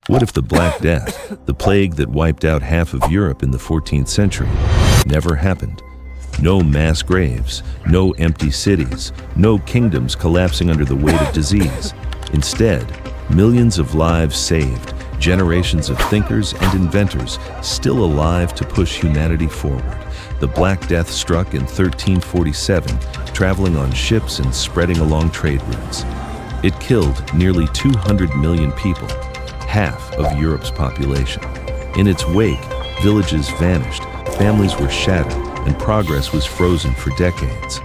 What if the Black Death, the plague that wiped out half of Europe in the 14th century, never happened? No mass graves, no empty cities, no kingdoms collapsing under the weight of disease. Instead, millions of lives saved, generations of thinkers and inventors still alive to push humanity forward. The Black Death struck in 1347, traveling on ships and spreading along trade routes. It killed nearly 200 million people, half of Europe's population. In its wake, villages vanished, families were shattered, and progress was frozen for decades.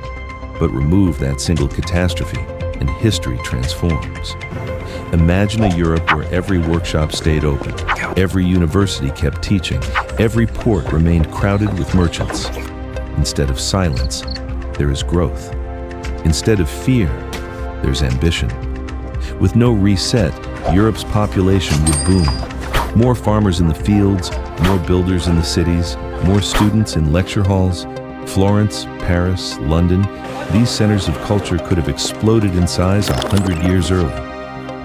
But remove that single catastrophe, and history transforms. Imagine a Europe where every workshop stayed open, every university kept teaching, every port remained crowded with merchants. Instead of silence, there is growth. Instead of fear, there's ambition. With no reset, Europe's population would boom. More farmers in the fields, more builders in the cities, more students in lecture halls. Florence, Paris, London, these centers of culture could have exploded in size 100 years early.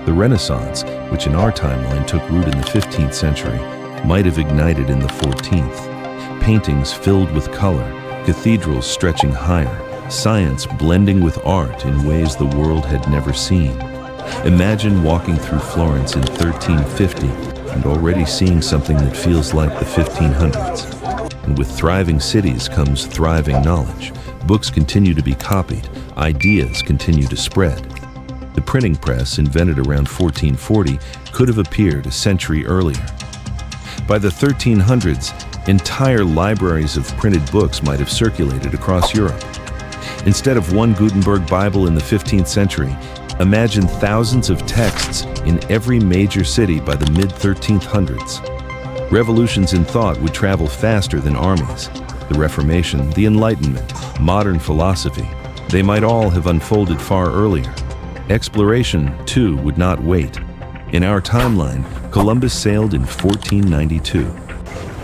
The Renaissance, which in our timeline took root in the 15th century, might have ignited in the 14th. Paintings filled with color, cathedrals stretching higher, science blending with art in ways the world had never seen. Imagine walking through Florence in 1350 and already seeing something that feels like the 1500s. And with thriving cities comes thriving knowledge. Books continue to be copied, ideas continue to spread. The printing press, invented around 1440, could have appeared a century earlier. By the 1300s, entire libraries of printed books might have circulated across Europe. Instead of one Gutenberg Bible in the 15th century, imagine thousands of texts in every major city by the mid-1300s. Revolutions in thought would travel faster than armies. The Reformation, the Enlightenment, modern philosophy, they might all have unfolded far earlier. Exploration, too, would not wait. In our timeline, Columbus sailed in 1492.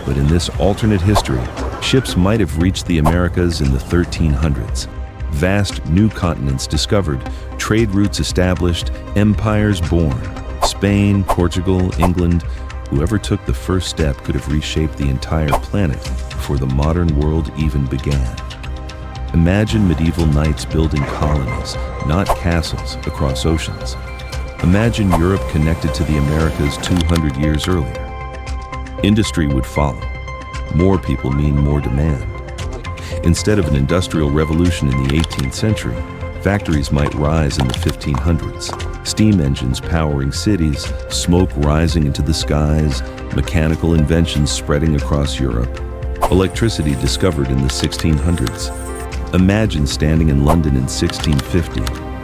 But in this alternate history, ships might have reached the Americas in the 1300s. Vast new continents discovered, trade routes established, empires born. Spain, Portugal, England, whoever took the first step could have reshaped the entire planet before the modern world even began. Imagine medieval knights building colonies, not castles, across oceans. Imagine Europe connected to the Americas 200 years earlier. Industry would follow. More people mean more demand. Instead of an industrial revolution in the 18th century, factories might rise in the 1500s. Steam engines powering cities, smoke rising into the skies, mechanical inventions spreading across Europe. Electricity discovered in the 1600s. Imagine standing in London in 1650,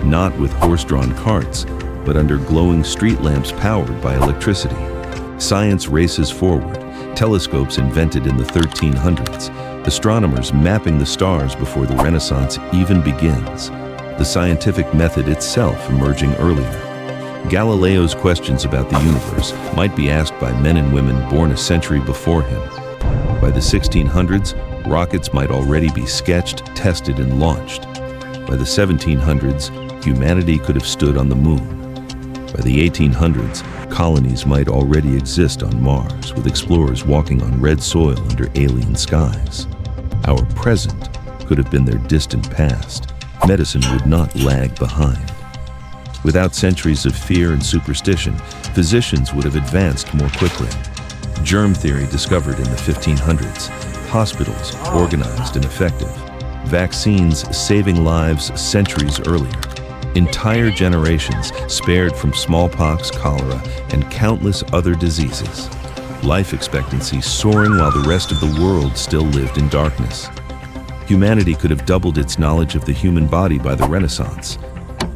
not with horse-drawn carts, but under glowing street lamps powered by electricity. Science races forward, telescopes invented in the 1300s, astronomers mapping the stars before the Renaissance even begins, the scientific method itself emerging earlier. Galileo's questions about the universe might be asked by men and women born a century before him. By the 1600s, rockets might already be sketched, tested, and launched. By the 1700s, humanity could have stood on the moon. By the 1800s, colonies might already exist on Mars, with explorers walking on red soil under alien skies. Our present could have been their distant past. Medicine would not lag behind. Without centuries of fear and superstition, physicians would have advanced more quickly. Germ theory discovered in the 1500s, hospitals organized and effective, vaccines saving lives centuries earlier, entire generations spared from smallpox, cholera, and countless other diseases. Life expectancy soaring while the rest of the world still lived in darkness. Humanity could have doubled its knowledge of the human body by the Renaissance.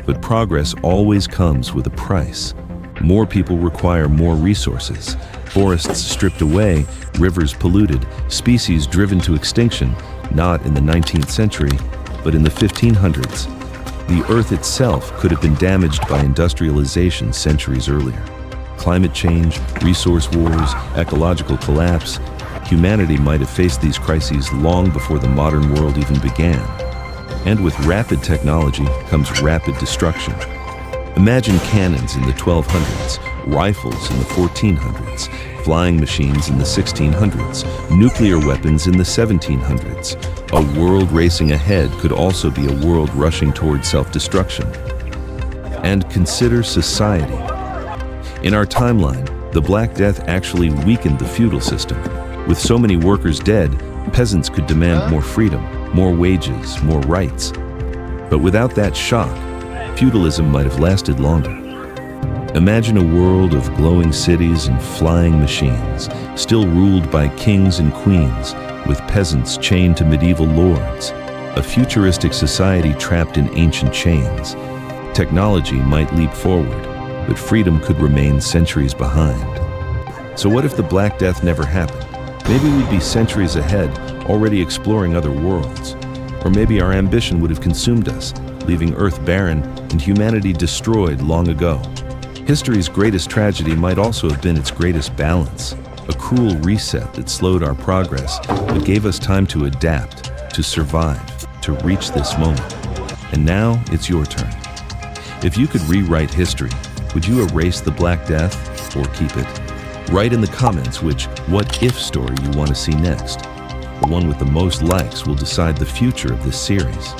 But progress always comes with a price. More people require more resources. Forests stripped away, rivers polluted, species driven to extinction, not in the 19th century, but in the 1500s. The Earth itself could have been damaged by industrialization centuries earlier. Climate change, resource wars, ecological collapse. Humanity might have faced these crises long before the modern world even began. And with rapid technology comes rapid destruction. Imagine cannons in the 1200s, rifles in the 1400s, flying machines in the 1600s, nuclear weapons in the 1700s. A world racing ahead could also be a world rushing toward self-destruction. And consider society. In our timeline, the Black Death actually weakened the feudal system. With so many workers dead, peasants could demand more freedom, more wages, more rights. But without that shock, feudalism might have lasted longer. Imagine a world of glowing cities and flying machines, still ruled by kings and queens, with peasants chained to medieval lords. A futuristic society trapped in ancient chains. Technology might leap forward, but freedom could remain centuries behind. So what if the Black Death never happened? Maybe we'd be centuries ahead, already exploring other worlds. Or maybe our ambition would have consumed us, leaving Earth barren and humanity destroyed long ago. History's greatest tragedy might also have been its greatest balance, a cruel reset that slowed our progress, but gave us time to adapt, to survive, to reach this moment. And now it's your turn. If you could rewrite history, would you erase the Black Death or keep it? Write in the comments which what-if story you want to see next. The one with the most likes will decide the future of this series.